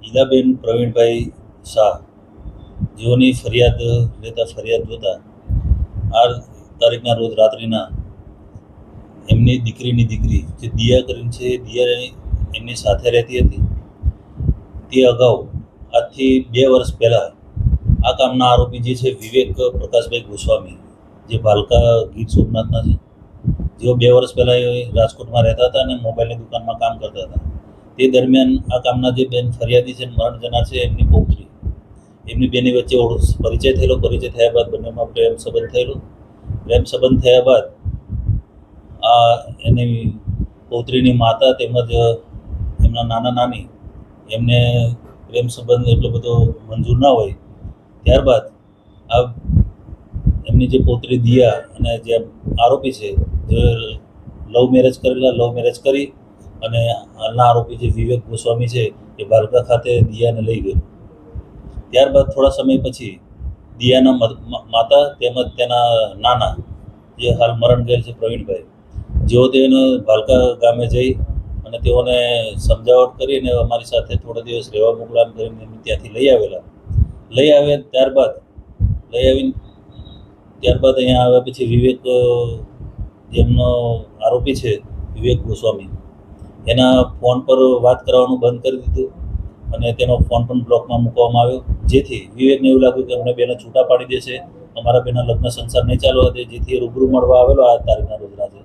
ઈલાબેન પ્રવીણભાઈ શાહ જેઓની ફરિયાદ જોતા આ તારીખના રોજ રાત્રિના એમની દીકરીની દીકરી જે દિયા કરીને છે, દિયા એમની સાથે રહેતી હતી. તે અગાઉ આજથી 2 વર્ષ પહેલાં આ કામના આરોપી જે છે વિવેક પ્રકાશભાઈ ગોસ્વામી, જે ભાલકા ગીર સોમનાથના છે, જેઓ 2 વર્ષ પહેલાં રાજકોટમાં રહેતા હતા અને મોબાઈલની દુકાનમાં કામ કરતા હતા. તે દરમિયાન આ કામના જે બેન ફરિયાદી છે, મરણ જનાર છે, એમની પૌત્રી, એમની બેની વચ્ચે પરિચય થયેલો. પરિચય થયા બાદ બંનેમાં પ્રેમ સંબંધ થયેલો. પ્રેમ સંબંધ થયા બાદ આ એની પૌત્રીની માતા તેમજ એમના નાના નાની એમને પ્રેમ સંબંધ એટલો બધો મંજૂર ના હોય. ત્યારબાદ આ એમની જે પૌત્રી દિયા અને જે આરોપી છે, જે લવ મેરેજ કરી અને હાલના આરોપી જે વિવેક ગોસ્વામી છે એ ભાલકા ખાતે દિયાને લઈ ગયો. ત્યારબાદ થોડા સમય પછી દિયાના માતા તેમજ તેના નાના, જે હાલ મરણ ગયેલ છે પ્રવીણભાઈ, જેઓ તેને ભાલકા ગામે જઈ અને તેઓને સમજાવટ કરી અને અમારી સાથે થોડા દિવસ રહેવા મોકલામ કરીને ત્યાંથી લઈ આવ્યા. ત્યારબાદ અહીંયા આવ્યા પછી વિવેક, જેમનો આરોપી છે વિવેક ગોસ્વામી, એના ફોન પર વાત કરવાનું બંધ કરી દીધું અને તેનો ફોન પણ બ્લોકમાં મૂકવામાં આવ્યો. જેથી વિવેકને એવું લાગ્યું કે અમને બેને છૂટા પાડી દેશે, અમારા બેના લગ્ન સંસાર નહીં ચાલવા દે. જેથી રૂબરૂ મળવા આવેલો આ તારીખના રોજ રાત્રે.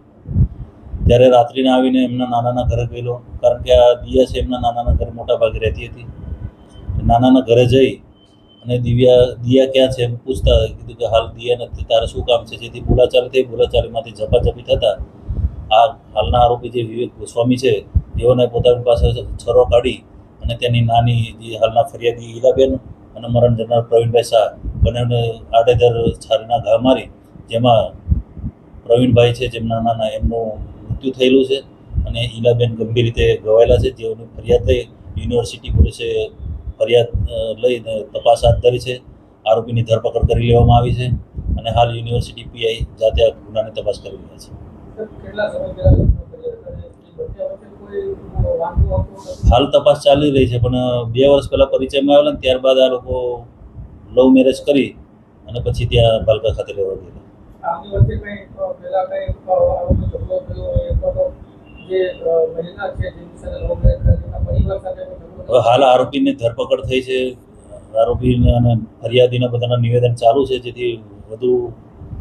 ત્યારે રાત્રિના આવીને એમના નાનાના ઘરે ગયેલો, કારણ કે આ દિયા છે એમના નાનાના ઘરે મોટા ભાગે રહેતી હતી. નાનાના ઘરે જઈ અને દિયા ક્યાં છે એમ પૂછતા કીધું કે હાલ દિયા નથી, તારે શું કામ છે? જેથી બોલાચાલીમાંથી ઝપાઝપી થતાં આ હાલના આરોપી જે વિવેક ગોસ્વામી છે તેઓને પોતાની પાસે છરો કાઢી અને તેની નાની જે હાલના ફરિયાદી ઈલાબેન અને મરણ જનાર પ્રવીણભાઈ શાહ બંનેને આડેધડ છારીના ઘા મારી, જેમાં પ્રવીણભાઈ છે જેમના નાના એમનું મૃત્યુ થયેલું છે અને ઈલાબેન ગંભીર રીતે ઘવાયેલા છે. જેઓની ફરિયાદ લઈ યુનિવર્સિટી પોલીસે ફરિયાદ લઈને તપાસ હાથ ધરી છે. આરોપીની ધરપકડ કરી લેવામાં આવી છે અને હાલ યુનિવર્સિટી પીઆઈ જાતે આ ગુનાની તપાસ કરી રહ્યા છે. હાલ તપાસ ચાલી રહી છે, પણ 2 વર્ષ પહેલા પરિચયમાં આવેલા ને ત્યારબાદ આ લોકો લવ મેરેજ કરી અને પછી ત્યાં ભાલકા ખાતે રહેવા ગયેલા. હાલ આરોપીની ધરપકડ થઈ છે. આરોપીને અને ફરિયાદીના બધાના નિવેદન ચાલુ છે, જેથી વધુ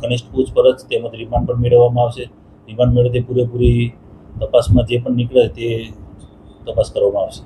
ઘનિષ્ઠ પૂછપરછ તેમજ રિમાન્ડ પણ મેળવવામાં આવશે. રિમાન્ડ મેળવી પૂરેપૂરી તપાસમાં જે પણ નીકળે તે તપાસ કરવામાં આવશે.